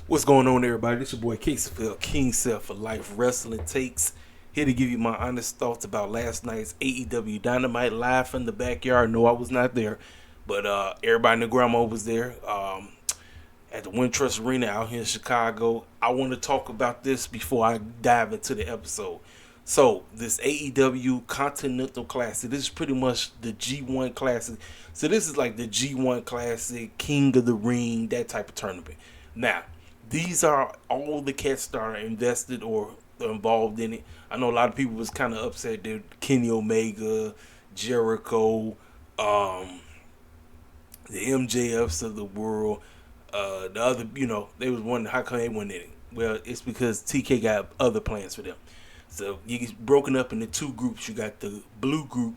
What's going on, everybody? This your boy Caseyfield, King Self for Life Wrestling Takes. Here to give you my honest thoughts about last night's AEW Dynamite live from the backyard. No, I was not there, but everybody in the grandma was there at the Wintrust Arena out here in Chicago. I want to talk about this before I dive into the episode. So, this AEW Continental Classic, this is pretty much the G1 Classic. So, this is like the G1 Classic, King of the Ring, that type of tournament. Now, these are all the cats that are invested or involved in it. I know a lot of people was kind of upset that Kenny Omega, Jericho, the MJFs of the world, the other, they was wondering how come they weren't in it. Well, it's because TK got other plans for them. So you get broken up into two groups. You got the blue group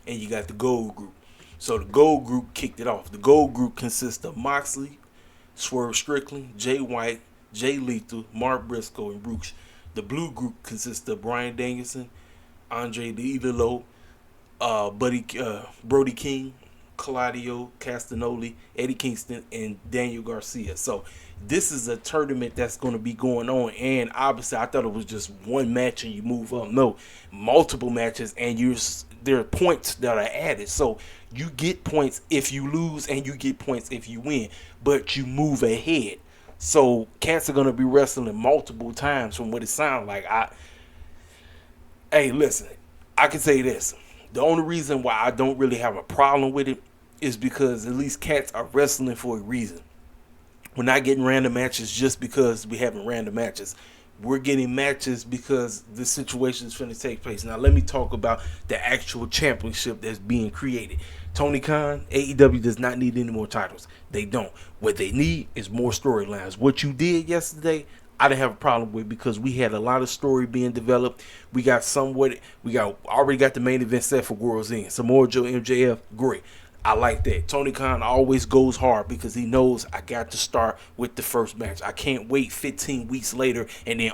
and you got the gold group. So the gold group kicked it off. The gold group consists of Moxley, Swerve Strickland, Jay White, Jay Lethal, Mark Briscoe, and Roosh. The blue group consists of Bryan Danielson, Andre the Idolo, Brody King, Claudio Castagnoli, Eddie Kingston, and Daniel Garcia. So this is a tournament that's going to be going on, and obviously I thought it was just one match and you move up. No, multiple matches, and there are points that are added. So you get points if you lose, and you get points if you win, but you move ahead. So cats are going to be wrestling multiple times from what it sounds like. Hey, listen, I can say this. The only reason why I don't really have a problem with it is because at least cats are wrestling for a reason. We're not getting random matches just because we having random matches. We're getting matches because the situation is going to take place. Now, let me talk about the actual championship that's being created. Tony Khan, AEW does not need any more titles. They don't. What they need is more storylines. What you did yesterday, I didn't have a problem with because we had a lot of story being developed. We already got the main event set for World's End. Samoa Joe, MJF, great. I like that. Tony Khan always goes hard because he knows I got to start with the first match. I can't wait 15 weeks later and then,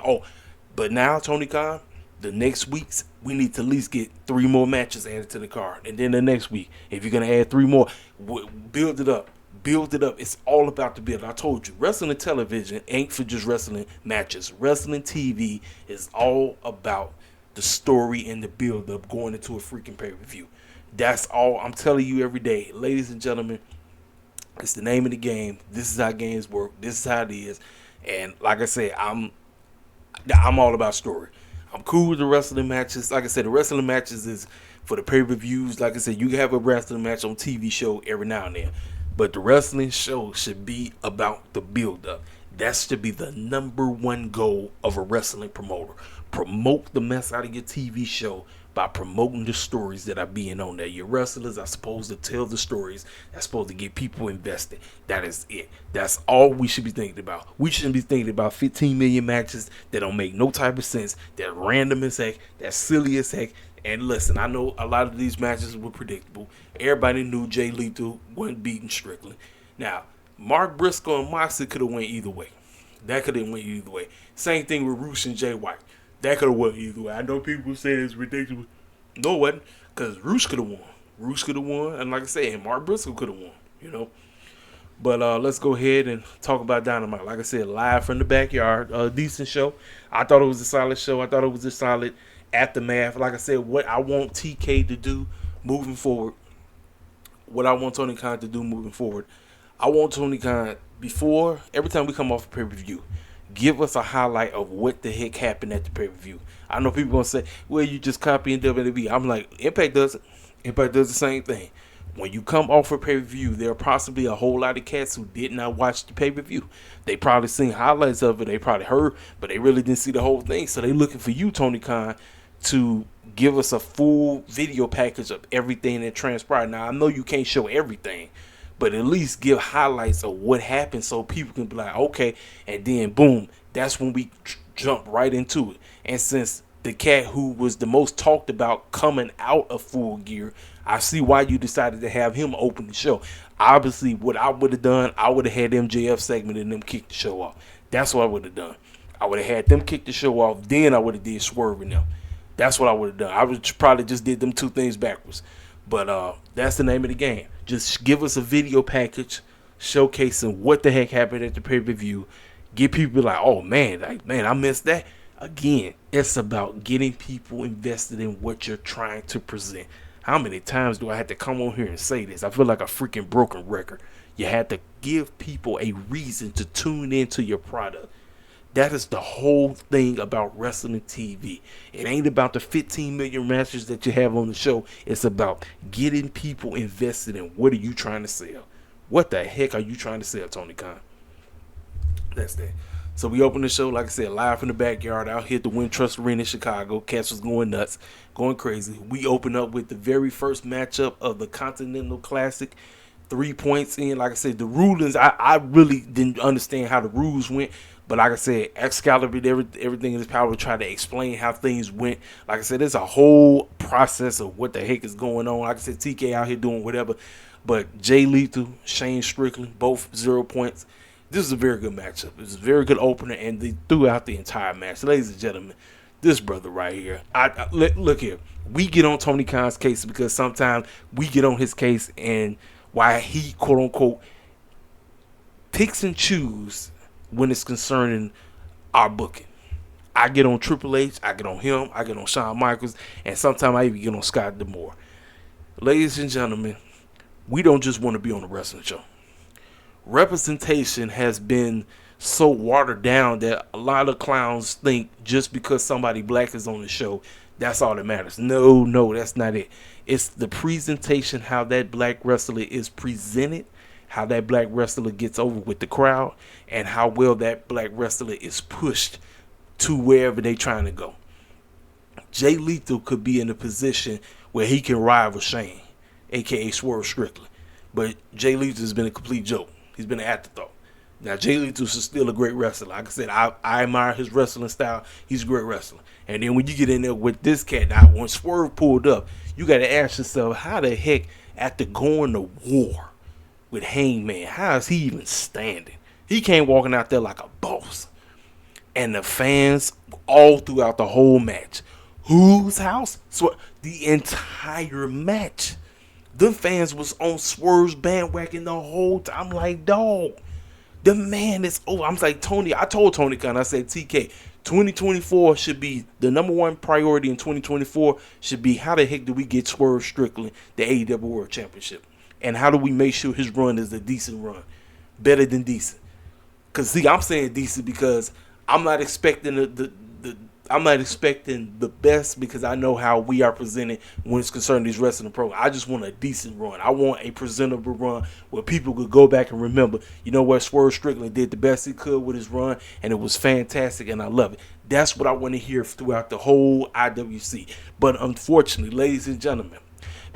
but now Tony Khan, the next weeks, we need to at least get 3 more matches added to the card. And then the next week, if you're going to add 3 more, build it up. Build it up. It's all about the build. I told you, wrestling television ain't for just wrestling matches. Wrestling TV is all about the story and the build up going into a freaking pay-per-view. That's all I'm telling you every day. Ladies and gentlemen, it's the name of the game. This is how games work. This is how it is. And like I said, I'm all about story. I'm cool with the wrestling matches. Like I said, the wrestling matches is for the pay-per-views. Like I said, you can have a wrestling match on TV show every now and then. But the wrestling show should be about the build-up. That should be the number one goal of a wrestling promoter. Promote the mess out of your TV show by promoting the stories that are being on there. Your wrestlers are supposed to tell the stories. That's supposed to get people invested. That is it. That's all we should be thinking about. We shouldn't be thinking about 15 million matches that don't make no type of sense, that random as heck, that silly as heck. And listen, I know a lot of these matches were predictable. Everybody knew Jay Lethal wasn't beating Strickland. Now, Mark Briscoe and Moxley could have went either way. That could have went either way. Same thing with Roosh and Jay White. That could have went either way. I know people say it's ridiculous. No, it wasn't. Because Roosh could have won. Roosh could have won. And like I said, and Mark Briscoe could have won. But let's go ahead and talk about Dynamite. Like I said, live from the backyard. Decent show. I thought it was a solid show. I thought it was a solid aftermath. Like I said, what I want TK to do moving forward. What I want Tony Khan to do moving forward. I want Tony Khan, every time we come off a pay-per-view, give us a highlight of what the heck happened at the pay-per-view. I know people going to say, well, you just copying WWE. I'm like, Impact does it. Impact does the same thing. When you come off a pay-per-view, there are possibly a whole lot of cats who did not watch the pay-per-view. They probably seen highlights of it. They probably heard, but they really didn't see the whole thing. So they looking for you, Tony Khan, to give us a full video package of everything that transpired. Now, I know you can't show everything, but at least give highlights of what happened so people can be like, okay, and then boom, that's when we jump right into it. And since the cat who was the most talked about coming out of Full Gear, I see why you decided to have him open the show. Obviously, what I would have done, I would have had MJF segment and them kick the show off. That's what I would have done. I would have had them kick the show off, then I would have did Swerve in them. That's what I would have done. I would probably just did them two things backwards. But that's the name of the game. Just give us a video package showcasing what the heck happened at the pay-per-view. Get people like, oh man, I missed that. Again, it's about getting people invested in what you're trying to present. How many times do I have to come on here and say this? I feel like a freaking broken record. You had to give people a reason to tune into your product. That is the whole thing about wrestling TV. It ain't about the 15 million matches that you have on the show. It's about getting people invested in what are you trying to sell. What the heck are you trying to sell, Tony Khan? That's that. So we opened the show, like I said, live from the backyard out here at the Wintrust Arena in Chicago. Cats was going nuts, going crazy. We opened up with the very first matchup of the Continental Classic. 3 points in. Like I said, the rulings, I really didn't understand how the rules went. But like I said, Excalibur did everything in his power to try to explain how things went. Like I said, there's a whole process of what the heck is going on. Like I said, TK out here doing whatever. But Jay Lethal, Shane Strickland, both 0 points. This is a very good matchup. It was a very good opener, and throughout the entire match. Ladies and gentlemen, this brother right here. Look here. We get on Tony Khan's case because sometimes we get on his case and why he, quote-unquote, picks and chooses when it's concerning our booking. I get on Triple H, I get on him, I get on Shawn Michaels, and sometimes I even get on Scott D'Amore. Ladies and gentlemen, we don't just want to be on a wrestling show. Representation has been so watered down that a lot of clowns think just because somebody black is on the show, that's all that matters. No, that's not it. It's the presentation, how that black wrestler is presented, how that black wrestler gets over with the crowd, and how well that black wrestler is pushed to wherever they're trying to go. Jay Lethal could be in a position where he can rival Shane, a.k.a. Swerve Strickland. But Jay Lethal has been a complete joke. He's been an afterthought. Now, Jay Lethal is still a great wrestler. Like I said, I admire his wrestling style. He's a great wrestler. And then when you get in there with this cat, now, when Swerve pulled up, you got to ask yourself, how the heck, after going to war with Hangman, how is he even standing? He came walking out there like a boss. And the fans, all throughout the whole match, whose house? The entire match. The fans was on Swerve's bandwagon the whole time. I'm like, dog, the man is over. I'm like, Tony, I told Tony Khan, I said, TK, 2024 should be the number one priority in 2024 should be how the heck do we get Swerve Strickland the AEW World Championship? And how do we make sure his run is a decent run? Better than decent. Because, see, I'm saying decent because I'm not expecting I'm not expecting the best because I know how we are presented when it's concerned these wrestling programs. I just want a decent run. I want a presentable run where people could go back and remember, you know what, Swerve Strickland did the best he could with his run, and it was fantastic, and I love it. That's what I want to hear throughout the whole IWC. But unfortunately, ladies and gentlemen,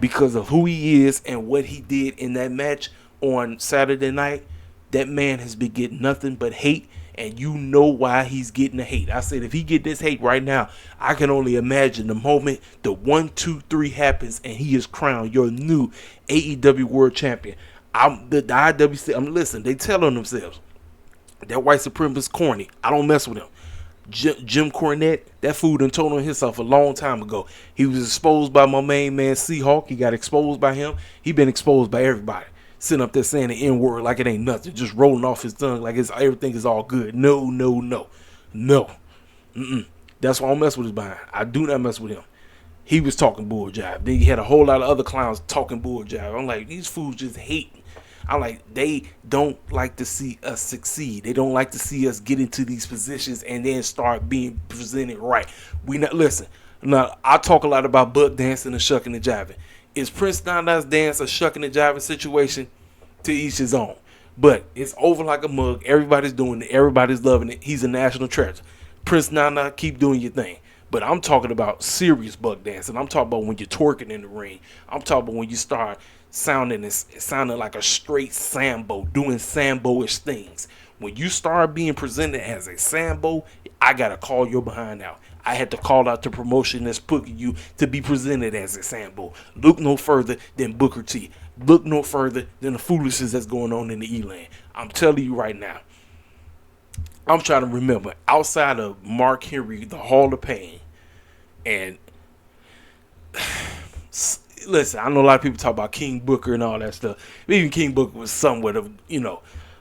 because of who he is and what he did in that match on Saturday night, that man has been getting nothing but hate. And you know why he's getting the hate. I said, if he get this hate right now, I can only imagine the moment the 1, 2, 3 happens and he is crowned your new AEW World Champion. The IWC, listen, they telling themselves that white supremacist corny. I don't mess with him. Jim Cornette, that fool done told on himself a long time ago. He was exposed by my main man Seahawk. He got exposed by him. He been exposed by everybody. Sitting up there saying the N-word like it ain't nothing, just rolling off his tongue like everything is all good. No. That's why I don't mess with his behind. I do not mess with him. He was talking bull jive. Then you had a whole lot of other clowns talking bull jive. I'm like, these fools just hate. I'm like, they don't like to see us succeed. They don't like to see us get into these positions and then start being presented right. Listen, now I talk a lot about buck dancing and shucking and jiving. Is Prince Nana's dance a shucking and jiving situation? To each his own. But it's over like a mug. Everybody's doing it. Everybody's loving it. He's a national treasure. Prince Nana, keep doing your thing. But I'm talking about serious buck dancing. I'm talking about when you're twerking in the ring. I'm talking about when you start sounding like a straight Sambo, doing Sambo-ish things. When you start being presented as a Sambo, I got to call your behind out. I had to call out the promotion that's putting you to be presented as a Sambo. Look no further than Booker T. Look no further than the foolishness that's going on in the E-Land. I'm telling you right now. I'm trying to remember, outside of Mark Henry, the Hall of Pain, and listen, I know a lot of people talk about King Booker and all that stuff. Even King Booker was somewhat of,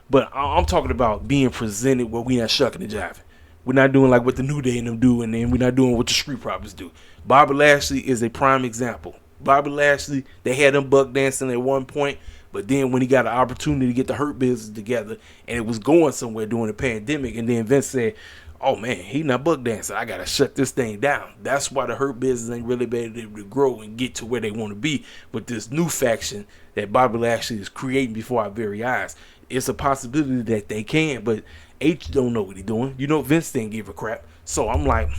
But I'm talking about being presented where we not shucking and jiving. We're not doing like what the New Day and them do, and then we're not doing what the Street Profits do. Bobby Lashley is a prime example. Bobby Lashley, they had him buck dancing at one point, but then when he got an opportunity to get the Hurt Business together, and it was going somewhere during the pandemic, and then Vince said, oh man, he not buck dancing, I gotta shut this thing down. That's why the Hurt Business ain't really been able to grow and get to where they want to be with this new faction that Bobby Lashley is creating before our very eyes. It's a possibility that they can, but H don't know what he's doing. You know, Vince didn't give a crap. So I'm like,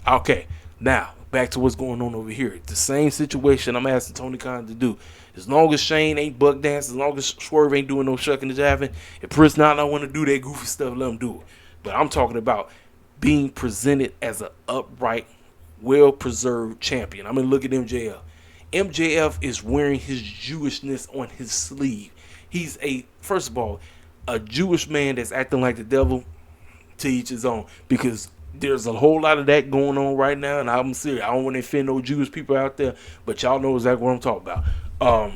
okay. Now, back to what's going on over here. The same situation I'm asking Tony Khan to do. As long as Shane ain't buck dancing, as long as Swerve ain't doing no shucking and jiving, if Prince not want to do that goofy stuff, let him do it. But I'm talking about being presented as an upright, well-preserved champion. I mean, look at MJF. MJF is wearing his Jewishness on his sleeve. He's first of all, a Jewish man that's acting like the devil, to each his own. Because there's a whole lot of that going on right now, and I'm serious. I don't want to offend no Jewish people out there, but y'all know exactly what I'm talking about.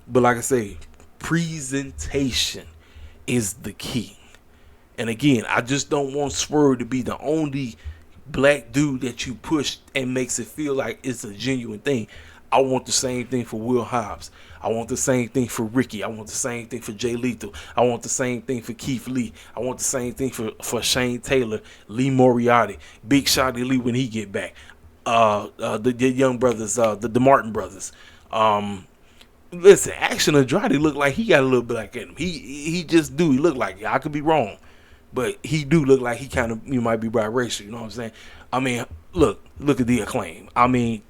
But like I say, presentation is the key. And again, I just don't want Swerve to be the only black dude that you push and makes it feel like it's a genuine thing. I want the same thing for Will Hobbs. I want the same thing for Ricky. I want the same thing for Jay Lethal. I want the same thing for Keith Lee. I want the same thing for Shane Taylor, Lee Moriarty, Big Shotty Lee when he get back. The young brothers, the Martin brothers. Listen, Action Andrade look like he got a little black in him. He just do. He look like it. I could be wrong, but he do look like he kind of might be biracial. You know what I'm saying? I mean, look at the Acclaim. I mean.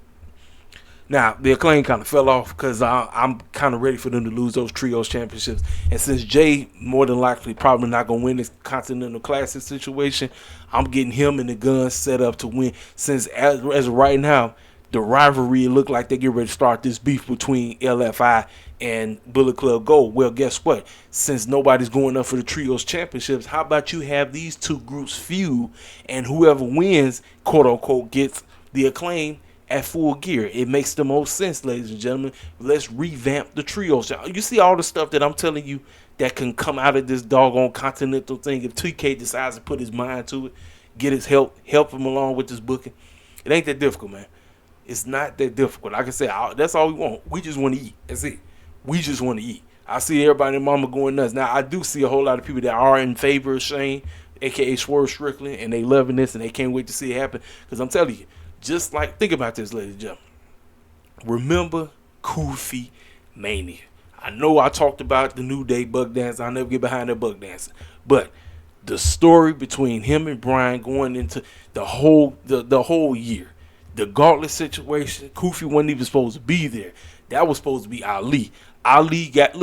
Now, the Acclaim kind of fell off because I'm kind of ready for them to lose those trios championships. And since Jay more than likely probably not going to win this Continental Classic situation, I'm getting him and the Guns set up to win. Since as of right now, the rivalry look like they get ready to start this beef between LFI and Bullet Club Gold. Well, guess what? Since nobody's going up for the trios championships, how about you have these two groups feud, and whoever wins, quote unquote, gets the Acclaim at Full Gear. It makes the most sense, ladies and gentlemen. Let's revamp the trios. You see all the stuff that I'm telling you that can come out of this doggone Continental thing if TK decides to put his mind to it, get his help him along with this booking. It ain't that difficult, man. It's not that difficult. Like I said, that's all we want. We just want to eat. That's it. We just want to eat. I see everybody and mama going nuts. Now, I do see a whole lot of people that are in favor of Shane, a.k.a. Swerve Strickland, and they loving this, and they can't wait to see it happen. Because I'm telling you, just like, think about this, ladies and gentlemen. Remember Kofi Mania. I know I talked about the New Day buck dance. I'll never get behind that buck dancing. But the story between him and Bryan going into the whole year, the gauntlet situation, Kofi wasn't even supposed to be there. That was supposed to be Ali. Ali got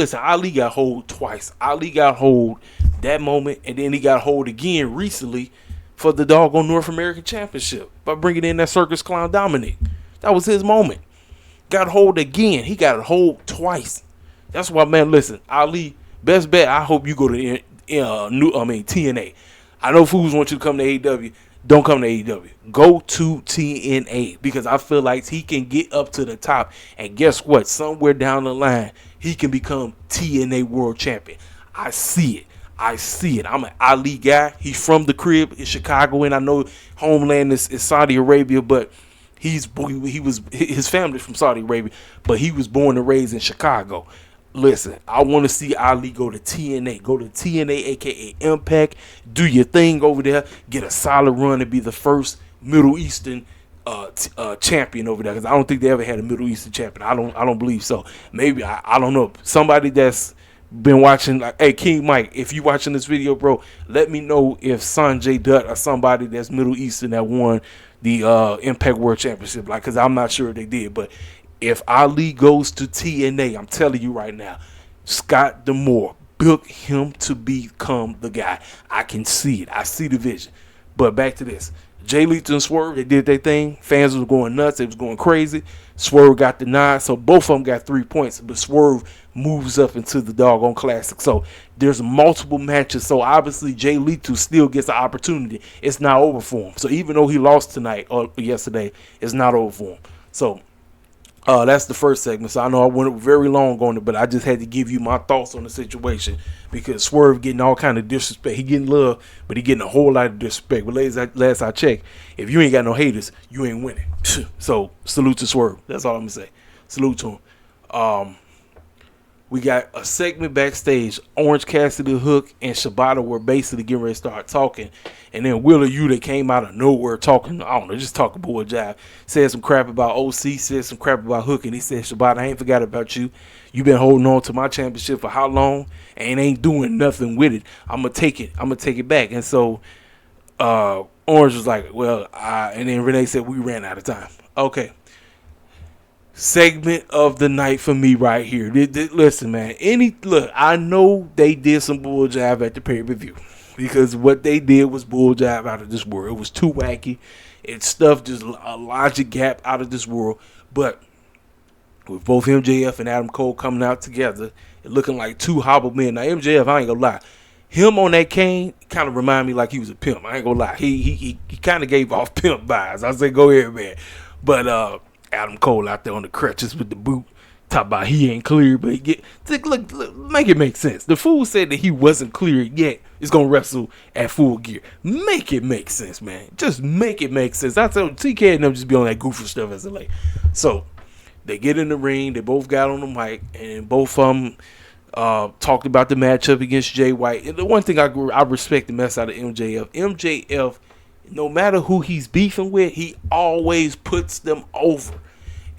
hold twice. Ali got hold that moment, and then he got hold again recently for the doggone North American Championship by bringing in that Circus Clown Dominic. That was his moment. Got hold again. He got a hold twice. That's why, man, listen, Ali, best bet, I hope you go to TNA. I know fools want you to come to AEW. Don't come to AEW. Go to TNA because I feel like he can get up to the top. And guess what? Somewhere down the line, he can become TNA World Champion. I see it. I'm an Ali guy. He's from the crib in Chicago, and I know homeland is Saudi Arabia, but his family's from Saudi Arabia, but he was born and raised in Chicago. Listen, I want to see Ali go to TNA. Go to TNA, a.k.a. Impact. Do your thing over there. Get a solid run and be the first Middle Eastern champion over there. Because I don't think they ever had a Middle Eastern champion. I don't believe so. Maybe, I don't know. Somebody that's been watching, like, hey, King Mike, if you watching this video, bro, let me know if Sanjay Dutt or somebody that's Middle Eastern that won the Impact World Championship. Like, because I'm not sure if they did. But if Ali goes to TNA, I'm telling you right now, Scott D'Amore built him to become the guy. I can see it. I see the vision. But back to this. Jay Lethal and Swerve, they did their thing. Fans was going nuts. They was going crazy. Swerve got the nod. So both of them got 3 points. But Swerve moves up into the doggone classic. So there's multiple matches. So obviously Jay Lethal still gets an opportunity. It's not over for him. So even though he lost tonight or yesterday, it's not over for him. So That's the first segment. So I know I went very long on it, but I just had to give you my thoughts on the situation because Swerve getting all kind of disrespect. He getting love, but he getting a whole lot of disrespect. But last I checked, if you ain't got no haters, you ain't winning. So salute to Swerve. That's all I'm gonna say. Salute to him. We got a segment backstage. Orange Cassidy, Hook, and Shibata were basically getting ready to start talking. And then Wheeler Yuta came out of nowhere talking, I don't know, just talking bull jive. Said some crap about OC, said some crap about Hook, and he said, Shibata, I ain't forgot about you. You been holding on to my championship for how long? And ain't doing nothing with it. I'm going to take it. I'm going to take it back. And so Orange was like, well, and then Renee said, we ran out of time. Okay. Segment of the night for me right here. Listen, man. Look, I know they did some bull jive at the pay-per-view because what they did was bull jive out of this world. It was too wacky. It stuffed just a logic gap out of this world. But with both MJF and Adam Cole coming out together, it looking like two hobbled men. Now MJF, I ain't gonna lie, him on that cane kind of remind me like he was a pimp. I ain't gonna lie. He kind of gave off pimp vibes. I say, go ahead, man. But Adam Cole out there on the crutches with the boot. Talk about he ain't clear, but look, make it make sense. The fool said that he wasn't clear yet. He's gonna wrestle at Full Gear. Make it make sense, man. Just make it make sense. I tell TK and them just be on that goofy stuff as a late. So they get in the ring. They both got on the mic, and both of them talked about the matchup against Jay White. And the one thing I respect the mess out of MJF. MJF, no matter who he's beefing with, he always puts them over.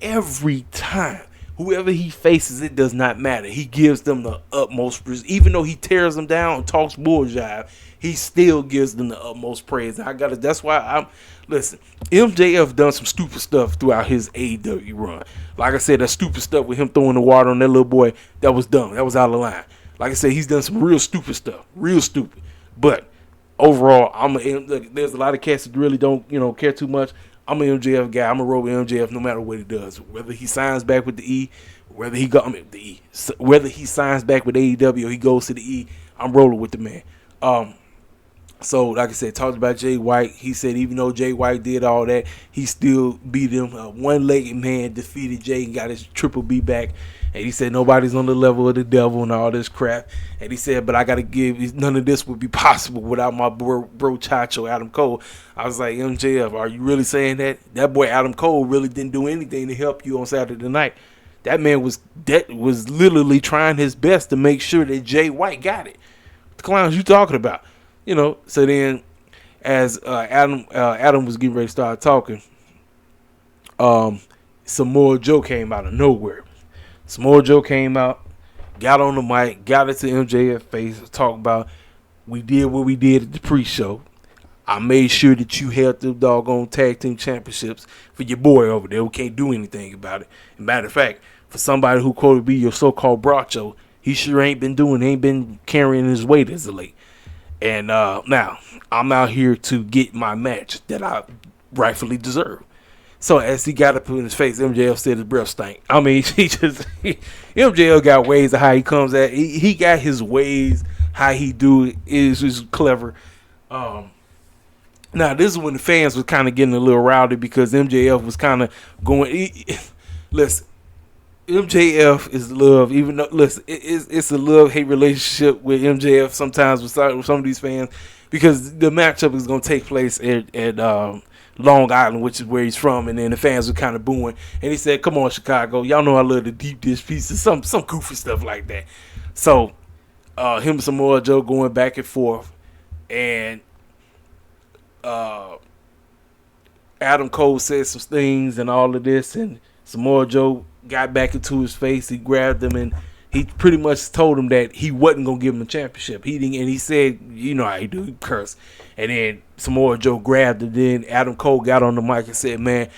Every time. Whoever he faces, it does not matter. He gives them the utmost praise. Even though he tears them down and talks bull jive, he still gives them the utmost praise. That's why listen, MJF done some stupid stuff throughout his AEW run. Like I said, that stupid stuff with him throwing the water on that little boy, that was dumb. That was out of line. Like I said, he's done some real stupid stuff. Real stupid. But overall, there's a lot of cats that really don't, care too much. I'm an MJF guy. I'm a roll with MJF no matter what he does. Whether he signs back with the E, whether he signs back with AEW or he goes to the E, I'm rolling with the man. So like I said, talked about Jay White. He said even though Jay White did all that, he still beat him. One-legged man defeated Jay and got his Triple B back. And he said nobody's on the level of the devil and all this crap. And he said, but I got to none of this would be possible without my bro Chacho, Adam Cole. I was like, MJF, are you really saying that? That boy Adam Cole really didn't do anything to help you on Saturday night. That man was literally trying his best to make sure that Jay White got it. What the clowns you talking about? So then as Adam was getting ready to start talking, Samoa Joe came out of nowhere. Samoa Joe came out, got on the mic, got it to MJF face, talked about we did what we did at the pre-show. I made sure that you held the doggone tag team championships for your boy over there who can't do anything about it. As a matter of fact, for somebody who quoted be your so-called Bracho, he sure ain't been carrying his weight as of late. And now I'm out here to get my match that I rightfully deserve. So as he got up in his face, MJF said his breath stank. I mean, MJF got ways of how he comes at. He got his ways, how he do it is clever. Now this is when the fans was kind of getting a little rowdy because MJF was kind of going. Listen, MJF is love. Even though it's a love-hate relationship with MJF sometimes with some of these fans because the matchup is going to take place at Long Island, which is where he's from, and then the fans were kind of booing. And he said, "Come on, Chicago, y'all know I love the deep dish pieces, some goofy stuff like that." So, him and Samoa Joe going back and forth, and Adam Cole said some things and all of this, and Samoa Joe got back into his face. He grabbed him and he pretty much told him that he wasn't gonna give him a championship. He didn't, and he said, "You know how he do, he curse." And then Samoa Joe grabbed him. Then Adam Cole got on the mic and said, "Man,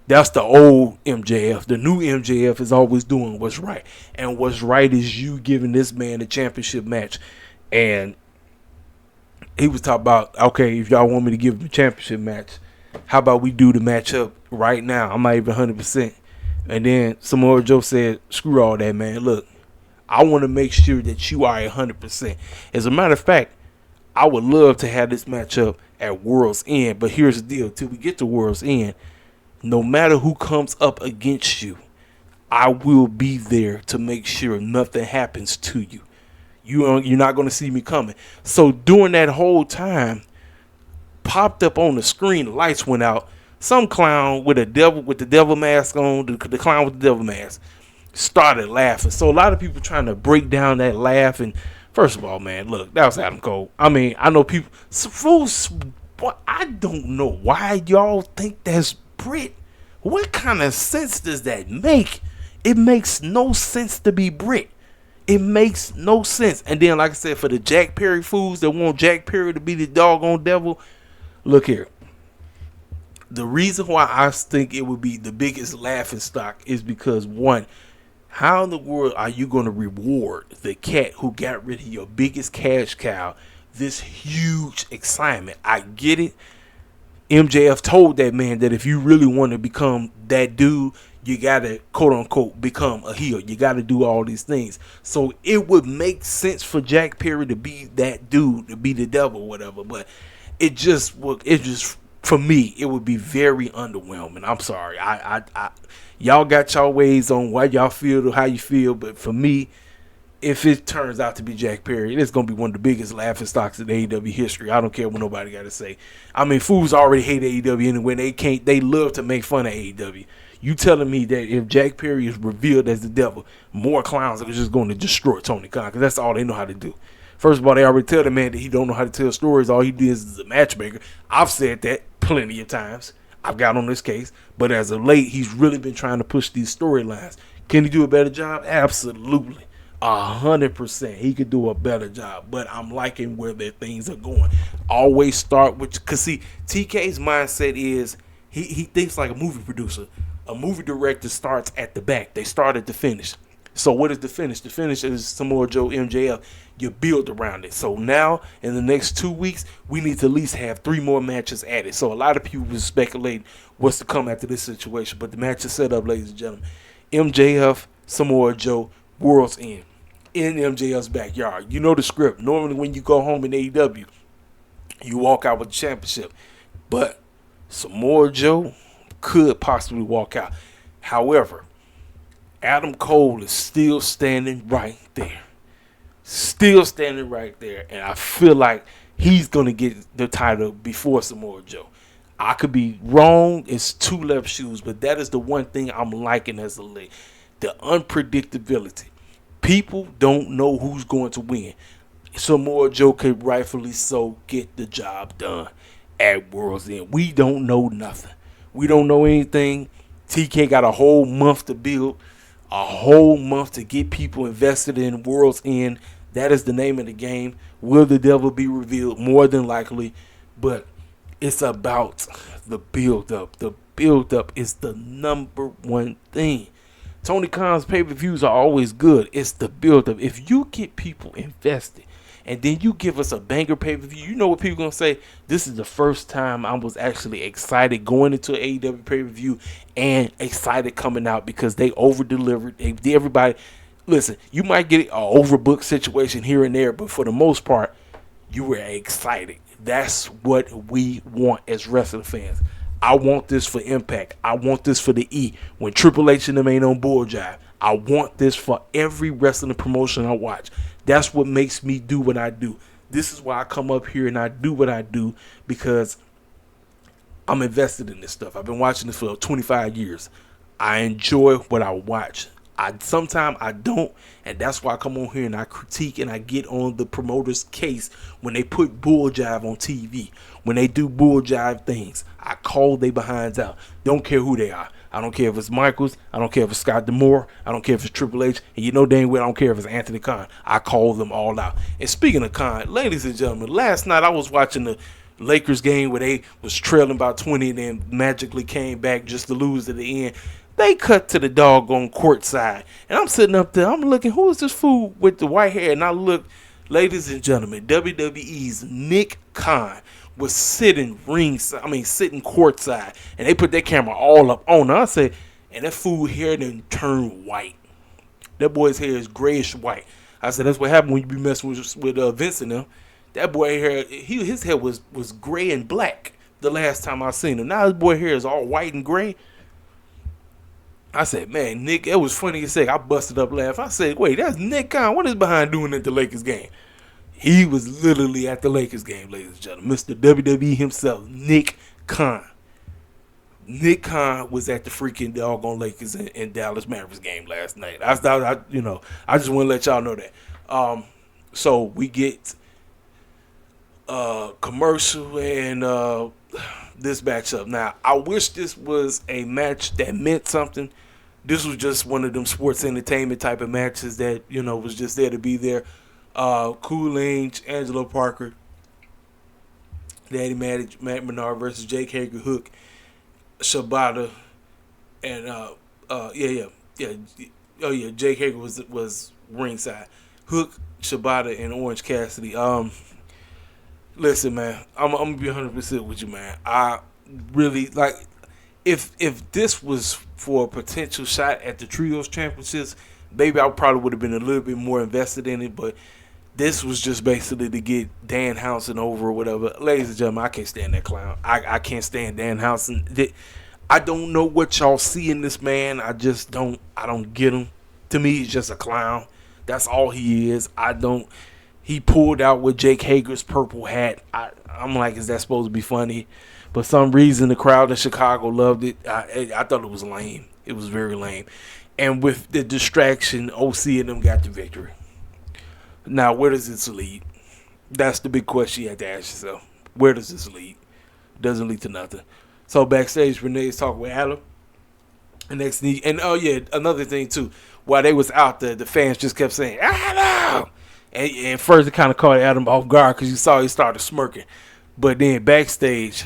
that's the old MJF. The new MJF is always doing what's right, and what's right is you giving this man a championship match." And he was talking about, okay, if y'all want me to give him a championship match, how about we do the matchup right now? I'm not even 100%. And then Samoa Joe said, "Screw all that, man. Look, I want to make sure that you are 100%. As a matter of fact, I would love to have this matchup at World's End. But here's the deal. Till we get to World's End, no matter who comes up against you, I will be there to make sure nothing happens to you. You're not going to see me coming. So during that whole time, popped up on the screen, the lights went out. Some clown with the devil mask on, the clown with the devil mask, started laughing. So a lot of people trying to break down that laugh. And first of all, man, look, that was Adam Cole. I mean, I know people, fools, I don't know why y'all think that's Brit. What kind of sense does that make? It makes no sense to be Brit. It makes no sense. And then, like I said, for the Jack Perry fools that want Jack Perry to be the doggone devil, look here. The reason why I think it would be the biggest laughing stock is because, one, how in the world are you going to reward the cat who got rid of your biggest cash cow this huge excitement? I get it. MJF told that man that if you really want to become that dude, you got to, quote unquote, become a heel. You got to do all these things. So it would make sense for Jack Perry to be that dude, to be the devil, whatever. But it just, for me, it would be very underwhelming. I'm sorry. Y'all got y'all ways on why y'all feel how you feel. But for me, if it turns out to be Jack Perry, it's going to be one of the biggest laughing stocks in AEW history. I don't care what nobody got to say. I mean, fools already hate AEW anyway. They love to make fun of AEW. You telling me that if Jack Perry is revealed as the devil, more clowns are just going to destroy Tony Khan, because that's all they know how to do. First of all, they already tell the man that he don't know how to tell stories. All he does is a matchmaker. I've said that plenty of times. I've got on this case. But as of late, he's really been trying to push these storylines. Can he do a better job? Absolutely. 100%. He could do a better job. But I'm liking where their things are going. Always start with, because see, TK's mindset is he thinks like a movie producer. A movie director starts at the back. They start at the finish. So what is the finish? The finish is Samoa Joe, MJF. You build around it. So now, in the next 2 weeks, we need to at least have 3 more matches added. So a lot of people will speculate what's to come after this situation. But the match is set up, ladies and gentlemen. MJF, Samoa Joe, World's End. In MJF's backyard. You know the script. Normally when you go home in AEW, you walk out with the championship. But Samoa Joe could possibly walk out. However, Adam Cole is still standing right there. Still standing right there. And I feel like he's going to get the title before Samoa Joe. I could be wrong. It's 2 left shoes. But that is the one thing I'm liking as a league. The unpredictability. People don't know who's going to win. Samoa Joe could rightfully so get the job done at World's End. We don't know nothing. We don't know anything. TK got a whole month to build. A whole month to get people invested in World's End. That is the name of the game. Will the devil be revealed? More than likely. But it's about the build-up. The build-up is the number one thing. Tony Khan's pay-per-views are always good. It's the build-up. If you get people invested and then you give us a banger pay-per-view, you know what people going to say? This is the first time I was actually excited going into an AEW pay-per-view and excited coming out because they over-delivered. Everybody, listen, you might get an overbooked situation here and there, but for the most part, you were excited. That's what we want as wrestling fans. I want this for Impact. I want this for the E. When Triple H and them ain't on board jive. I want this for every wrestling promotion I watch. That's what makes me do what I do. This is why I come up here and I do what I do, because I'm invested in this stuff. I've been watching this for 25 years. I enjoy what I watch. Sometimes I don't, and that's why I come on here and I critique and I get on the promoter's case when they put bull jive on TV. When they do bull jive things, I call they behinds out. Don't care who they are. I don't care if it's Michaels. I don't care if it's Scott D'Amore. I don't care if it's Triple H. And you know dang well I don't care if it's Anthony Khan. I call them all out. And speaking of Khan, ladies and gentlemen, last night I was watching the Lakers game where they was trailing about 20 and then magically came back just to lose at the end. They cut to the doggone court side. And I'm sitting up there. I'm looking, who is this fool with the white hair? And I look, ladies and gentlemen, WWE's Nick Khan was sitting sitting courtside. And they put their camera all up on her. I said, and that fool hair done turned white. That boy's hair is grayish white. I said, that's what happened when you be messing with Vince and them. That boy hair, his hair was gray and black the last time I seen him. Now his boy hair is all white and gray. I said, man, Nick, it was funny as heck. I busted up laughing. I said, wait, that's Nick Khan. What is behind doing at the Lakers game? He was literally at the Lakers game, ladies and gentlemen. Mr. WWE himself, Nick Khan. Nick Khan was at the freaking doggone Lakers and Dallas Mavericks game last night. I just want to let y'all know that. So we get commercial and this matchup. Now, I wish this was a match that meant something. This was just one of them sports entertainment type of matches that, was just there to be there. Cool Range, Angelo Parker, Daddy Matt Menard versus Jake Hager, Hook, Shibata, and Jake Hager was ringside. Hook, Shibata, and Orange Cassidy. Listen, man, I'm gonna be 100% with you, man. I really like if this was for a potential shot at the Trios Championships, maybe I probably would have been a little bit more invested in it, but this was just basically to get Dan Housen over or whatever. Ladies and gentlemen, I can't stand that clown. I can't stand Dan Housen. I don't know what y'all see in this man. I don't get him. To me, he's just a clown. That's all he is. He pulled out with Jake Hager's purple hat. I'm like, is that supposed to be funny? For some reason, the crowd in Chicago loved it. I thought it was lame. It was very lame. And with the distraction, OC and them got the victory. Now, where does this lead? That's the big question you have to ask yourself. Where does this lead? Doesn't lead to nothing. So backstage, Renee's talking with Adam. Another thing too. While they was out there, the fans just kept saying, Adam! And first it kind of caught Adam off guard because you saw he started smirking. But then backstage,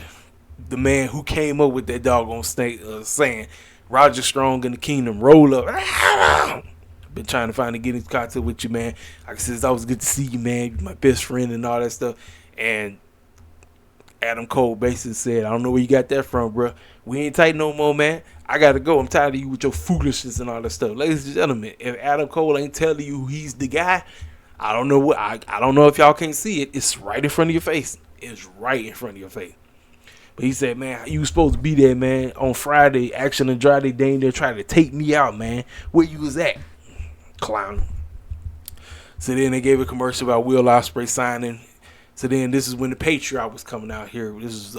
the man who came up with that doggone saying, Roger Strong and the Kingdom roll up. Adam! Been trying to find get in contact with you, man. Like I said, it's always good to see you, man. You're my best friend and all that stuff. And Adam Cole basically said, I don't know where you got that from, bro. We ain't tight no more, man. I got to go. I'm tired of you with your foolishness and all that stuff. Ladies and gentlemen, if Adam Cole ain't telling you he's the guy, I don't know what. I don't know if y'all can't see it. It's right in front of your face. It's right in front of your face. But he said, man, you was supposed to be there, man. On Friday, Action Andrade, they ain't there trying to take me out, man. Where you was at? Clown. So then they gave a commercial about Will Ospreay signing. So then this is when the Patriot was coming out here. This is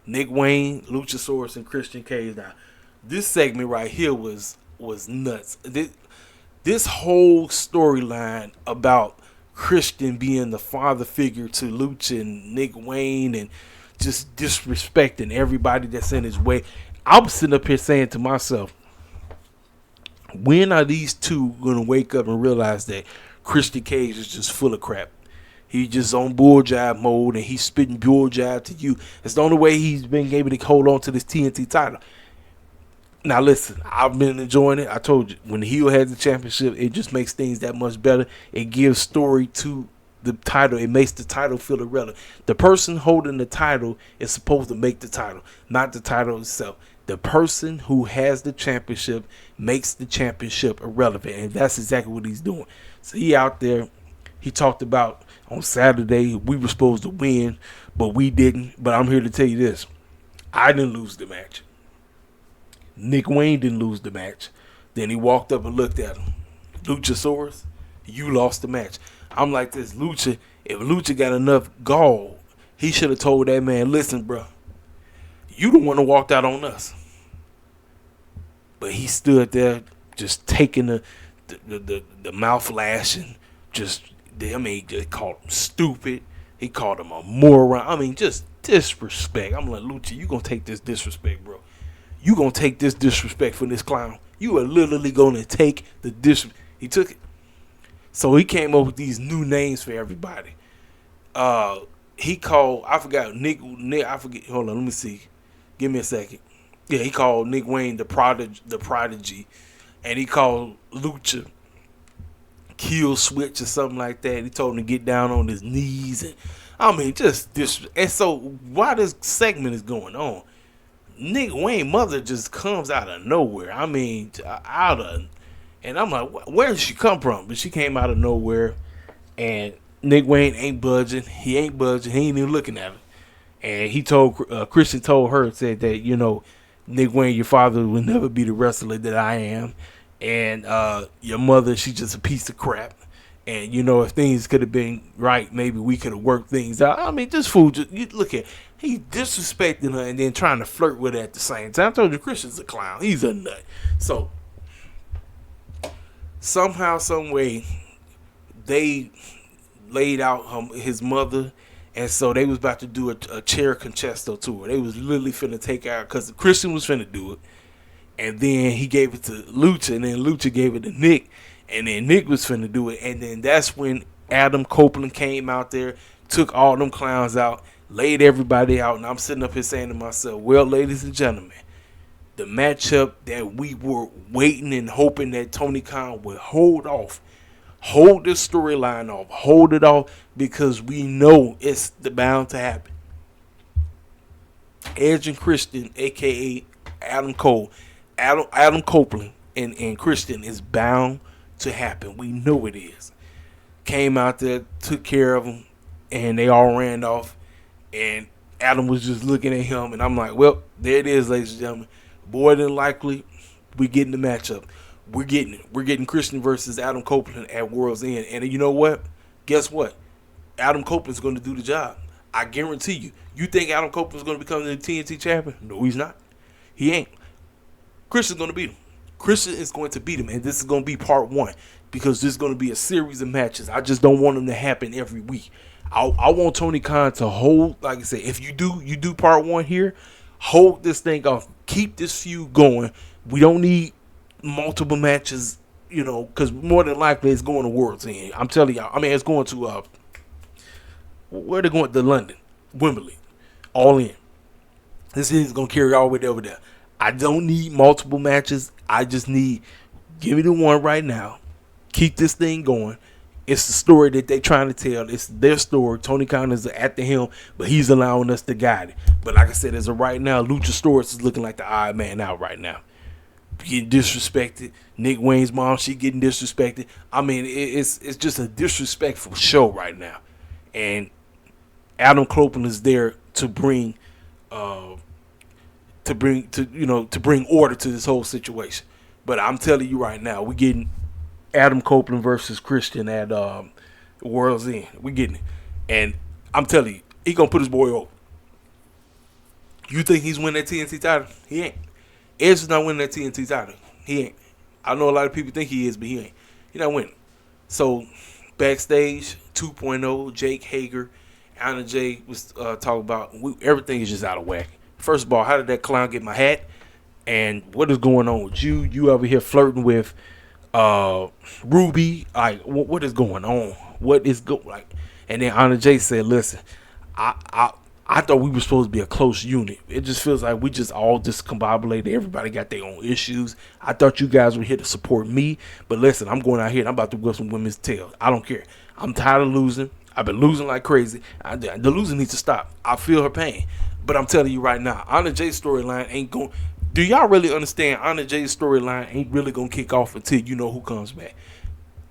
Nick Wayne, Luchasaurus, and Christian Cage. Now, this segment right here was nuts. This whole storyline about Christian being the father figure to Lucha and Nick Wayne and just disrespecting everybody that's in his way. I'm sitting up here saying to myself, when are these two going to wake up and realize that Christian Cage is just full of crap? He's just on bull jive mode and he's spitting bull jive to you. It's the only way he's been able to hold on to this TNT title. Now listen, I've been enjoying it. I told you, when the heel has the championship, it just makes things that much better. It gives story to the title. It makes the title feel irrelevant. The person holding the title is supposed to make the title, not the title itself. The person who has the championship makes the championship irrelevant, and that's exactly what he's doing. So he out there, he talked about on Saturday we were supposed to win, but we didn't. But I'm here to tell you this. I didn't lose the match. Nick Wayne didn't lose the match. Then he walked up and looked at him. Luchasaurus, you lost the match. I'm like this, Lucha, if Lucha got enough gall, he should have told that man, listen, bro, you the one who walked out on us. But he stood there just taking the mouth lashing. He called him stupid. He called him a moron. I mean, just disrespect. I'm like, Lucha, you going to take this disrespect, bro. You going to take this disrespect from this clown. You are literally going to take the disrespect. He took it. So he came up with these new names for everybody. He called, I forgot, Nick, I forget, hold on, let me see. Give me a second. Yeah, he called Nick Wayne the prodigy. And he called Lucha Kill Switch or something like that. He told him to get down on his knees. And I mean, just this. And so while this segment is going on, Nick Wayne mother just comes out of nowhere. I mean, and I'm like, where did she come from? But she came out of nowhere, and Nick Wayne ain't budging. He ain't budging. He ain't even looking at her. And he told Christian told her, said that, Nick Wayne, your father will never be the wrestler that I am. And your mother, she's just a piece of crap. And, if things could have been right, maybe we could have worked things out. I mean, this fool, you look at, he disrespecting her and then trying to flirt with her at the same time. I told you, Christian's a clown. He's a nut. So, somehow, some way, they laid out his mother, and so they was about to do a chair conchesto to her. They was literally finna take out, because Christian was finna do it, and then he gave it to Lucha, and then Lucha gave it to Nick, and then Nick was finna do it, and then that's when Adam Copeland came out there, took all them clowns out, laid everybody out, and I'm sitting up here saying to myself, well, ladies and gentlemen, the matchup that we were waiting and hoping that Tony Khan would hold this storyline off, hold it off, because we know it's bound to happen. Edge and Christian, a.k.a. Adam Copeland and Christian is bound to happen. We know it is. Came out there, took care of them, and they all ran off, and Adam was just looking at him, and I'm like, well, there it is, ladies and gentlemen. More than likely, we getting the matchup. We're getting it. We're getting Christian versus Adam Copeland at World's End. And you know what? Guess what? Adam Copeland's going to do the job. I guarantee you. You think Adam Copeland's going to become the TNT champion? No, he's not. He ain't. Christian's going to beat him. Christian is going to beat him. And this is going to be part one, because this is going to be a series of matches. I just don't want them to happen every week. I want Tony Khan to hold, like I said, if you do part one here, hold this thing off. Keep this feud going. We don't need multiple matches, because more than likely it's going to World's End. I'm telling y'all. I mean, it's going to where they going to London, Wembley, All In. This is going to carry all the way over there. I don't need multiple matches. I just need, give me the one right now. Keep this thing going. It's the story that they're trying to tell. It's their story. Tony Khan is at the helm, but he's allowing us to guide it. But like I said, as of right now, Luchasaurus is looking like the odd man out right now. Getting disrespected. Nick Wayne's mom, she getting disrespected. I mean, it's just a disrespectful show right now. And Adam Copeland is there to bring order to this whole situation. But I'm telling you right now, we're getting Adam Copeland versus Christian at World's End. We're getting it. And I'm telling you, he going to put his boy over. You think he's winning that TNT title? He ain't. Edge is not winning that TNT title. He ain't. I know a lot of people think he is, but he ain't. He not winning. So, backstage, 2.0, Jake Hager, Anna Jay was talking about, everything is just out of whack. First of all, how did that clown get my hat? And what is going on with you? You over here flirting with Ruby? Like, what is going on? What is like? And then Anna Jay said, listen, I thought we were supposed to be a close unit. It just feels like we just all discombobulated. Everybody got their own issues. I thought you guys were here to support me. But listen, I'm going out here and I'm about to whip some women's tails. I don't care. I'm tired of losing. I've been losing like crazy. The losing needs to stop. I feel her pain. But I'm telling you right now, Anna Jay's storyline ain't going. Do y'all really understand? Anna Jay's storyline ain't really going to kick off until you know who comes back.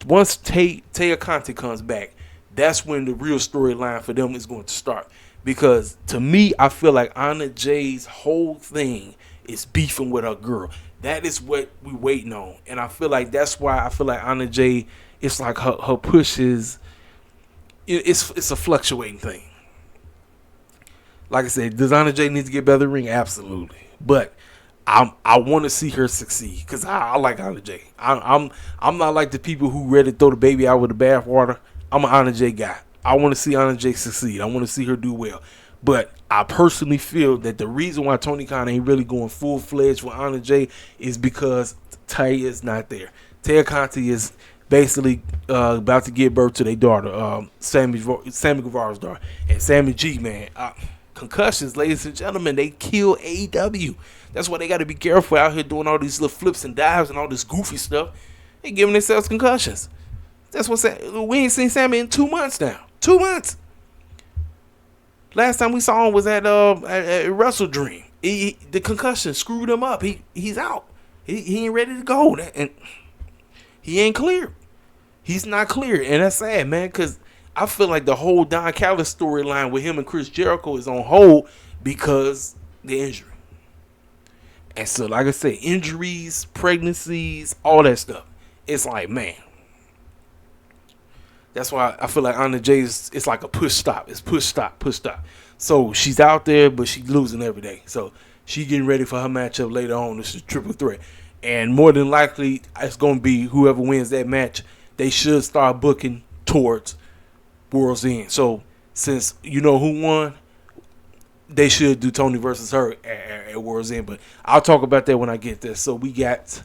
Once Taya Conti comes back, that's when the real storyline for them is going to start. Because to me, I feel like Anna Jay's whole thing is beefing with her girl. That is what we waiting on. And I feel like that's why I feel like Anna Jay, it's like her push is, it's a fluctuating thing. Like I said, does Anna Jay need to get better ring? Absolutely. But I want to see her succeed because I like Anna Jay. I'm not like the people who ready to throw the baby out with the bathwater. I'm an Anna Jay guy. I want to see Anna Jay succeed. I want to see her do well. But I personally feel that the reason why Tony Khan ain't really going full-fledged with Anna Jay is because Taya is not there. Taya Conti is basically about to give birth to their daughter, Sammy Guevara's daughter. And Sammy G, man, concussions, ladies and gentlemen, they kill AEW. That's why they got to be careful out here doing all these little flips and dives and all this goofy stuff. They giving themselves concussions. That's what we ain't seen Sammy in 2 months now. 2 months. Last time we saw him was at Wrestle Dream. The concussion screwed him up. He's out. He ain't ready to go. And he ain't clear. He's not clear. And that's sad, man, because I feel like the whole Don Callis storyline with him and Chris Jericho is on hold because the injury. And so, like I said, injuries, pregnancies, all that stuff. It's like, man. That's why I feel like Anna Jay it's like a push stop. It's push stop, push stop. So she's out there, but she's losing every day. So she getting ready for her matchup later on. This is triple threat. And more than likely, it's going to be whoever wins that match, they should start booking towards World's End. So since you know who won, they should do Tony versus her at World's End. But I'll talk about that when I get there. So we got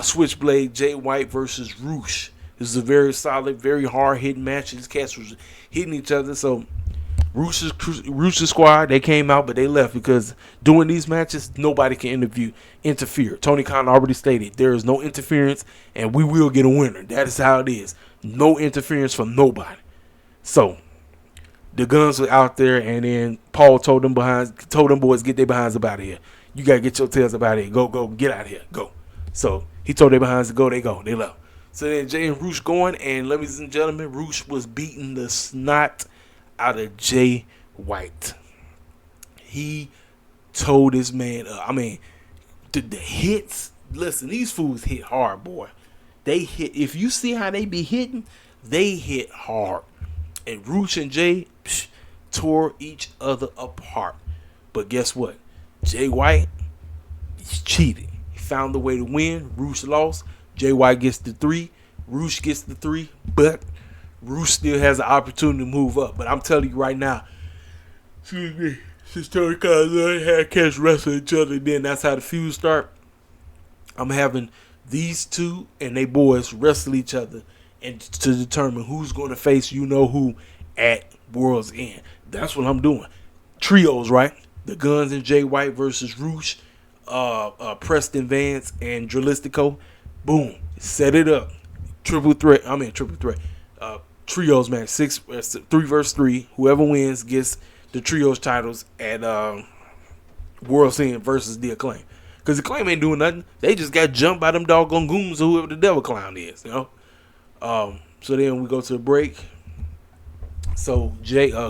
Switchblade, Jay White versus Roosh. This is a very solid, very hard-hitting match. These cats was hitting each other. So Roosh's squad, they came out, but they left because doing these matches, nobody can interfere. Tony Khan already stated there is no interference, and we will get a winner. That is how it is. No interference from nobody. So the guns were out there, and then Paul told them boys, get their behinds up out of here. You gotta get your tails up out of here. Go, get out of here. Go. So he told their behinds to go. They go. They left. So then Jay and Roosh going, and ladies and gentlemen, Roosh was beating the snot out of Jay White. He told this man, I mean, the hits, listen, these fools hit hard, boy. They hit, if you see how they be hitting, they hit hard. And Roosh and Jay tore each other apart. But guess what? Jay White, he's cheated. He found the way to win. Roosh lost. Jay White gets the 3. Roosh gets the 3. But Roosh still has an opportunity to move up. But I'm telling you right now, since Tony Khan had cats wrestle each other, then that's how the feud start. I'm having these two and they boys wrestle each other and to determine who's going to face you know who at World's End. That's what I'm doing. Trios, right? The Guns and Jay White versus Roosh, Preston Vance and Dralistico. Boom. Set it up. Triple threat. Trios match. 3 versus 3. Whoever wins gets the trios titles at World's End versus the Acclaim. Because the Acclaim ain't doing nothing. They just got jumped by them doggone goons or whoever the Devil Clown is, you know. So then we go to a break. So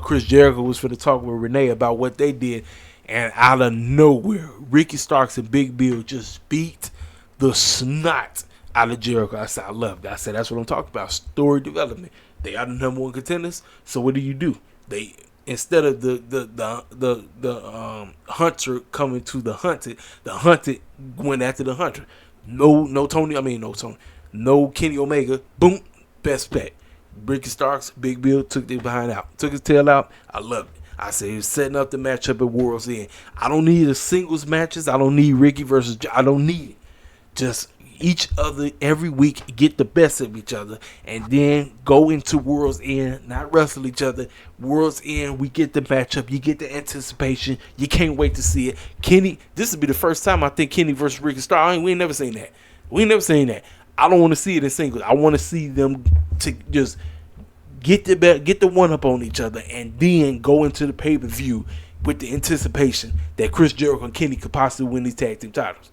Chris Jericho was for the talk with Renee about what they did, and out of nowhere, Ricky Starks and Big Bill just beat the snot out of Jericho. I said, I love that. I said, that's what I'm talking about. Story development. They are the number 1 contenders. So what do? They instead of the hunter coming to the hunted went after the hunter. No Kenny Omega. Boom, best bet. Ricky Starks, Big Bill took his tail out. I loved it. I said he was setting up the matchup at World's End. I don't need a singles matches. I don't need Ricky versus. I don't need it. Just each other every week, get the best of each other, and then go into World's End, not wrestle each other. World's End, we get the matchup, you get the anticipation, you can't wait to see it. Kenny, this will be the first time I think Kenny versus Ricky Starks. We ain't never seen that. I don't want to see it in singles. I want to see them to just get the one up on each other, and then go into the pay-per-view with the anticipation that Chris Jericho and Kenny could possibly win these tag team titles.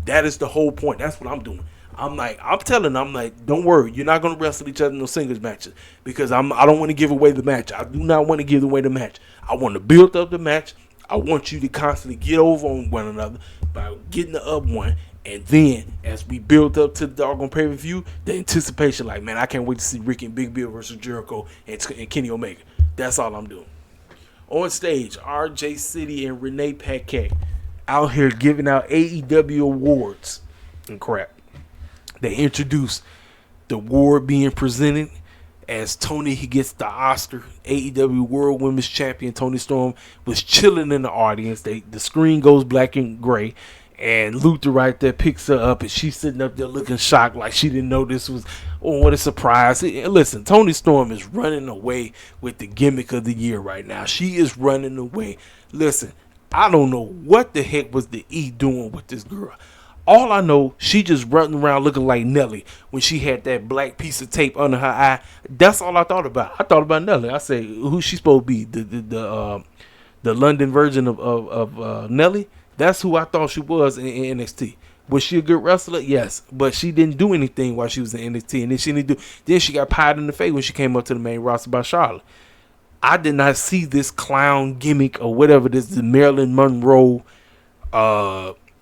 That is the whole point. That's what I'm doing. I'm telling them, don't worry, you're not going to wrestle each other in no singles matches because I don't want to give away the match. I do not want to give away the match. I want to build up the match. I want you to constantly get over on one another by getting the up one, and then as we build up to the doggone pay-per-view, the anticipation, like, man, I can't wait to see Ricky and Big Bill versus Jericho and Kenny Omega. That's all I'm doing. On stage, RJ City and Renee Paquette out here giving out AEW awards and crap. They introduced the award being presented as Tony, he gets the Oscar. AEW World Women's Champion Tony Storm was chilling in the audience. The screen goes black and gray, and Luther right there picks her up, and she's sitting up there looking shocked like she didn't know this was, oh, what a surprise. Listen, Tony Storm is running away with the gimmick of the year right now. She is running away. Listen, I don't know what the heck was the E doing with this girl. All I know, she just running around looking like Nelly when she had that black piece of tape under her eye. That's all I thought about. I thought about Nelly. I said, who's she supposed to be? The London version of Nelly? That's who I thought she was in NXT. Was she a good wrestler? Yes, but she didn't do anything while she was in NXT, and then she got pied in the face when she came up to the main roster by Charlotte. I did not see this clown gimmick or whatever this, the Marilyn Monroe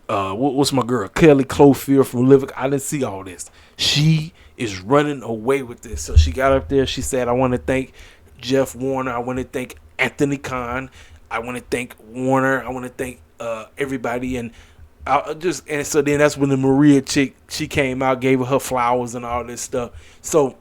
what's my girl? Kelly Clofield from Livick. I didn't see all this. She is running away with this. So she got up there. She said, I want to thank Jeff Warner. I want to thank Anthony Khan. I want to thank Warner. I want to thank everybody. And and so then that's when the Maria chick, she came out, gave her flowers and all this stuff. So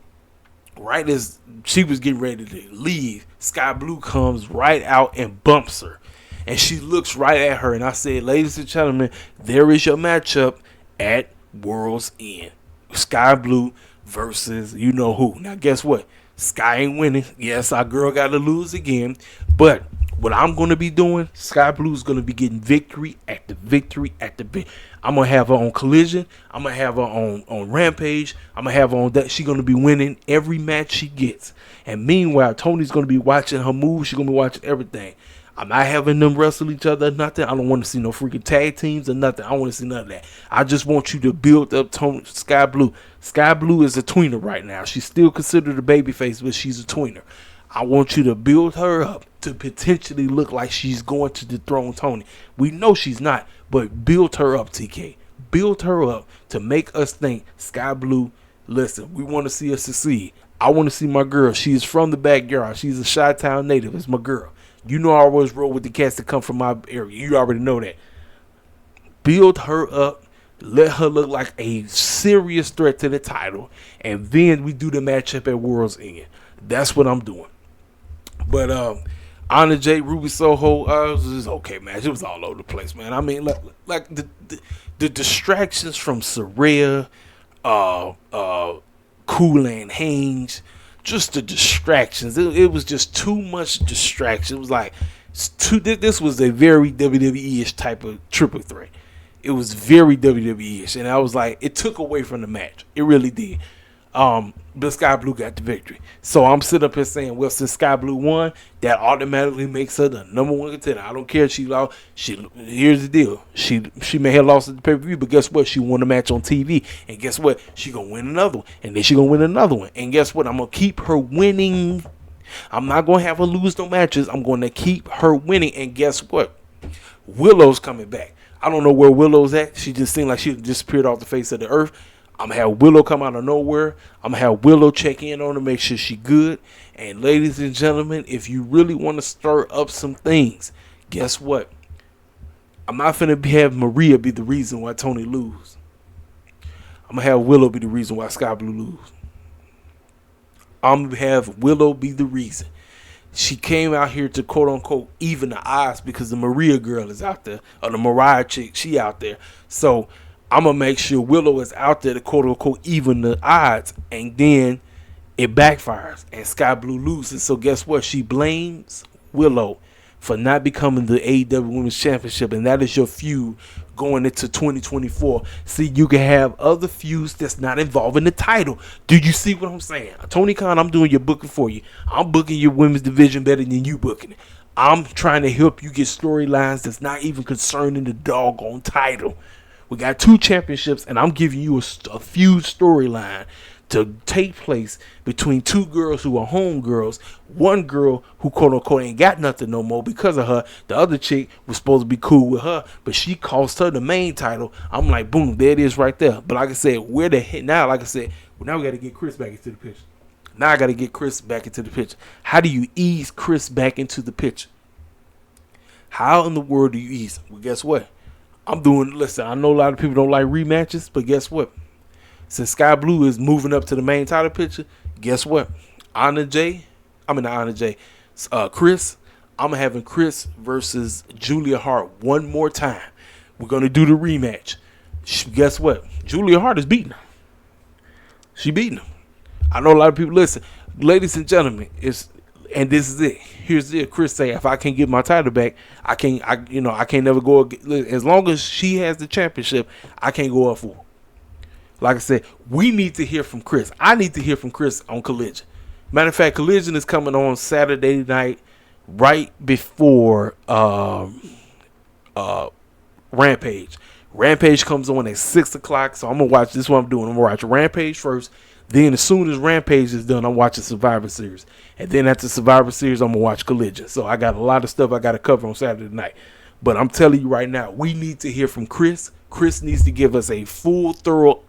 right as she was getting ready to leave, Sky Blue comes right out and bumps her. And she looks right at her. And I said, ladies and gentlemen, there is your matchup at World's End. Sky Blue versus you know who. Now, guess what? Sky ain't winning. Yes, our girl got to lose again. But what I'm going to be doing, Sky Blue is going to be getting victory after victory after victory. I'm going to have her on Collision. I'm going to have her on Rampage. I'm going to have her on that. She's going to be winning every match she gets. And meanwhile, Tony's going to be watching her moves. She's going to be watching everything. I'm not having them wrestle each other or nothing. I don't want to see no freaking tag teams or nothing. I don't want to see none of that. I just want you to build up Sky Blue. Sky Blue is a tweener right now. She's still considered a babyface, but she's a tweener. I want you to build her up to potentially look like she's going to dethrone Tony. We know she's not, but build her up, TK. Build her up to make us think Sky Blue, listen, we want to see her succeed. I want to see my girl. She is from the backyard. She's a Chi-Town native. It's my girl. You know I always roll with the cats that come from my area. You already know that. Build her up. Let her look like a serious threat to the title. And then we do the matchup at World's End. That's what I'm doing. But Anna J, Ruby Soho, it was just okay match. It was all over the place, man. I mean, like the distractions from Saraya, Kool-Aid Haynes, just the distractions. It was just too much distraction. It was like this was a very WWE-ish type of triple threat. It was very WWE-ish, and I was like, it took away from the match. It really did. But Sky Blue got the victory. So I'm sitting up here saying, well, since Sky Blue won, that automatically makes her the number one contender. I don't care if she lost. Here's the deal. She may have lost at the pay-per-view, but guess what? She won the match on TV. And guess what? She going to win another one. And then she going to win another one. And guess what? I'm going to keep her winning. I'm not going to have her lose no matches. I'm going to keep her winning. And guess what? Willow's coming back. I don't know where Willow's at. She just seemed like she disappeared off the face of the earth. I'm going to have Willow come out of nowhere. I'm going to have Willow check in on her, make sure she good. And ladies and gentlemen, if you really want to stir up some things, guess what? I'm not going to have Maria be the reason why Tony lose. I'm going to have Willow be the reason why Sky Blue lose. I'm going to have Willow be the reason. She came out here to quote unquote even the odds because the Maria girl is out there, or the Mariah chick, she out there. So I'm going to make sure Willow is out there to quote unquote even the odds, and then it backfires and Sky Blue loses. So guess what? She blames Willow for not becoming the AEW Women's Championship, and that is your feud going into 2024. See, you can have other feuds that's not involving the title. Do you see what I'm saying? Tony Khan, I'm doing your booking for you. I'm booking your women's division better than you booking it. I'm trying to help you get storylines that's not even concerning the doggone title. We got 2 championships, and I'm giving you a feud storyline to take place between 2 girls who are home girls. One girl who quote unquote ain't got nothing no more because of her. The other chick was supposed to be cool with her, but she cost her the main title. I'm like, boom, there it is right there. But like I said, where the heck now? Like I said, well, now we got to get Chris back into the picture. Now I got to get Chris back into the picture. How do you ease Chris back into the picture? How in the world do you ease him? Well, guess what? Listen, I know a lot of people don't like rematches, but guess what? Since Sky Blue is moving up to the main title picture, guess what? Chris, I'm having Chris versus Julia Hart one more time. We're going to do the rematch. Guess what? Julia Hart is beating her. She beating him. I know a lot of people listen. Ladies and gentlemen, and this is it. Here's the Chris say, if I can't get my title back, I can't never go. As long as she has the championship, I can't go up for her. Like I said, we need to hear from Chris. I need to hear from Chris on Collision. Matter of fact, Collision is coming on Saturday night right before Rampage. Rampage comes on at 6 o'clock, so I'm going to watch. This is what I'm doing. I'm going to watch Rampage first. Then as soon as Rampage is done, I'm watching Survivor Series. And then after Survivor Series, I'm going to watch Collision. So I got a lot of stuff I got to cover on Saturday night. But I'm telling you right now, we need to hear from Chris. Chris needs to give us a full, thorough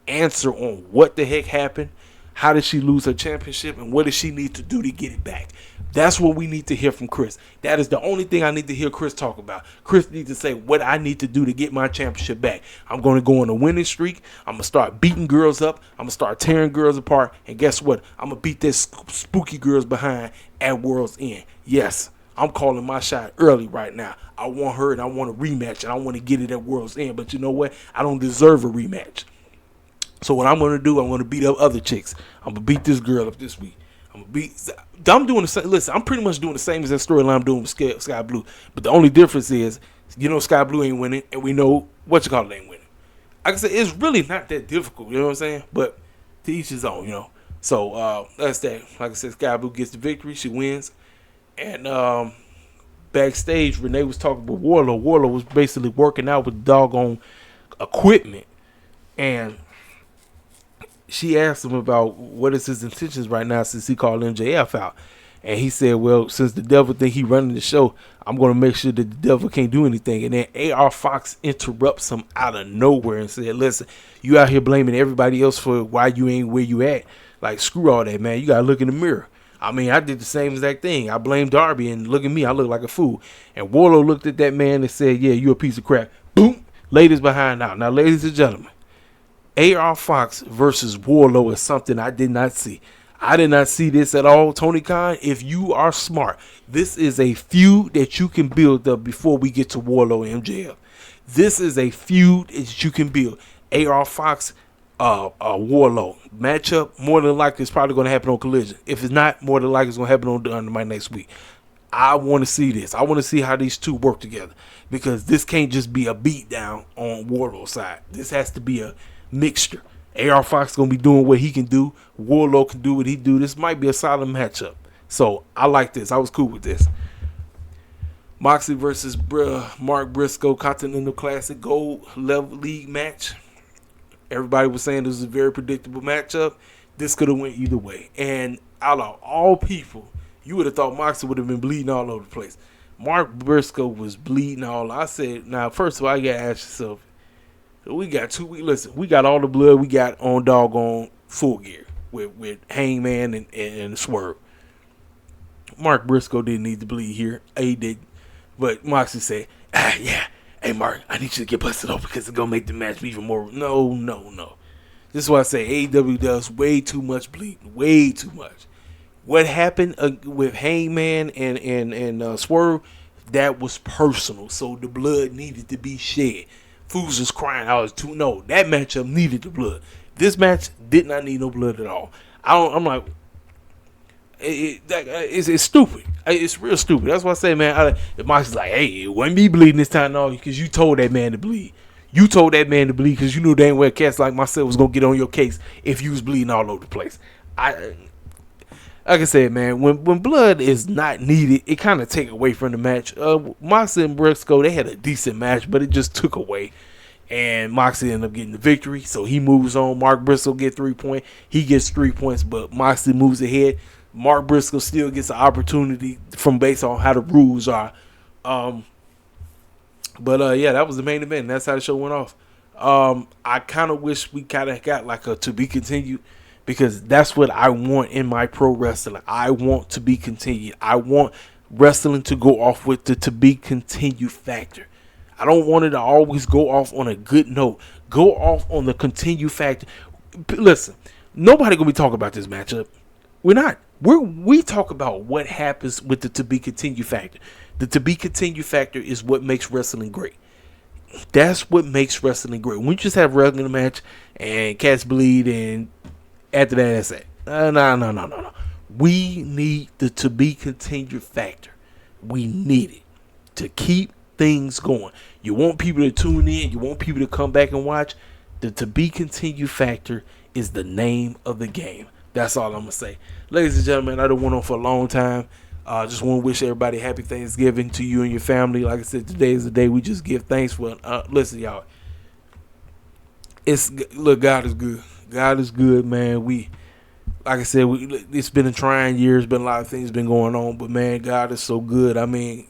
answer on what the heck happened. How did she lose her championship, and what does she need to do to get it back? That's what we need to hear from Chris. That is the only thing I need to hear Chris talk about. Chris needs to say what I need to do to get my championship back. I'm going to go on a winning streak. I'm going to start beating girls up. I'm going to start tearing girls apart. And guess what? I'm going to beat this spooky girls behind at World's End. Yes, I'm calling my shot early right now. I want her, and I want a rematch, and I want to get it at World's End. But you know what? I don't deserve a rematch. So what I'm going to do, I'm going to beat up other chicks. I'm going to beat this girl up this week. I'm doing the same. Listen, I'm pretty much doing the same as that storyline I'm doing with Sky Blue. But the only difference is, Sky Blue ain't winning, and we know ain't winning. Like I said, it's really not that difficult, you know what I'm saying? But to each his own, So that's that. Like I said, Sky Blue gets the victory. She wins. And backstage, Renee was talking with Warlow. Warlow was basically working out with doggone equipment. And she asked him about what is his intentions right now since he called MJF out. And he said, well, since the devil think he running the show, I'm going to make sure that the devil can't do anything. And then AR Fox interrupts him out of nowhere and said, listen, you out here blaming everybody else for why you ain't where you at. Like, screw all that, man. You got to look in the mirror. I mean, I did the same exact thing. I blamed Darby, and look at me. I look like a fool. And Warlow looked at that man and said, yeah, you a piece of crap. Boom. Ladies behind out. Now, ladies and gentlemen, AR Fox versus Warlow is something I did not see. I did not see this at all, Tony Khan. If you are smart, this is a feud that you can build up before we get to Warlow and MJF. This is a feud that you can build. AR Fox, Warlow matchup, more than likely it's probably going to happen on Collision. If it's not, more than likely it's going to happen on Dynamite next week. I want to see this. I want to see how these two work together, because this can't just be a beatdown on Warlow's side. This has to be a mixture. AR Fox gonna be doing what he can do. Warlow can do what he do. This might be a solid matchup. So I like this. I was cool with this. Moxley versus Mark Briscoe Continental Classic Gold Level League match. Everybody was saying this was a very predictable matchup. This could have went either way. And out of all people, you would have thought Moxley would have been bleeding all over the place. Mark Briscoe was bleeding all. I said, now first of all, you gotta ask yourself, we got 2 weeks. Listen, we got all the blood we got on doggone Full Gear with Hangman and Swerve. Mark Briscoe didn't need to bleed here. He did. But Moxley said, yeah, hey, Mark, I need you to get busted off because it's going to make the match even more. No. This is why I say AEW does way too much bleeding. Way too much. What happened with Hangman and Swerve, that was personal. So the blood needed to be shed. Fools was crying. No, that matchup needed the blood. This match did not need no blood at all. I'm like, it's stupid. It's real stupid. That's why I say, man, if Moxie's like, hey, it wasn't me bleeding this time, no, because you told that man to bleed. You told that man to bleed because you knew dang well cats like myself was going to get on your case if you was bleeding all over the place. Like I said, man, when blood is not needed, it kind of take away from the match. Moxley and Briscoe, they had a decent match, but it just took away. And Moxley ended up getting the victory, so he moves on. Mark Briscoe get 3 points. He gets 3 points, but Moxley moves ahead. Mark Briscoe still gets an opportunity from based on how the rules are. Yeah, that was the main event. That's how the show went off. I kind of wish we kind of got like a to be continued, because that's what I want in my pro wrestling. I want to be continued. I want wrestling to go off with the to be continued factor. I don't want it to always go off on a good note. Go off on the continue factor. Listen, nobody gonna be talking about this matchup. We're not. We talk about what happens with the to be continued factor. The to be continued factor is what makes wrestling great. That's what makes wrestling great. When you just have a regular match and cats bleed and after that, that's it. No. We need the to be continued factor. We need it to keep things going. You want people to tune in. You want people to come back and watch. The to be continued factor is the name of the game. That's all I'm going to say. Ladies and gentlemen, I done went on for a long time. Just want to wish everybody happy Thanksgiving to you and your family. Like I said, today is the day we just give thanks for. Listen, y'all. Look, God is good. God is good, man. Like I said, it's been a trying year. There's been a lot of things been going on, but man, God is so good. I mean,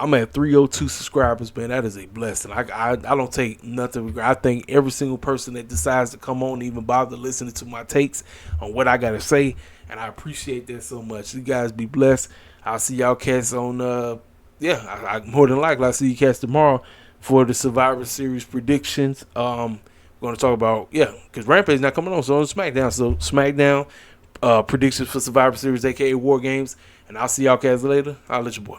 I'm at 302 subscribers, man. That is a blessing. I don't take nothing. I thank every single person that decides to come on and even bother listening to my takes on what I got to say. And I appreciate that so much. You guys be blessed. I'll see y'all cats on, I more than likely I'll see you cats tomorrow for the Survivor Series predictions. We're going to talk about, because Rampage not coming on, so on SmackDown. So SmackDown predictions for Survivor Series, a.k.a. War Games. And I'll see y'all cats later. I'll let you boy.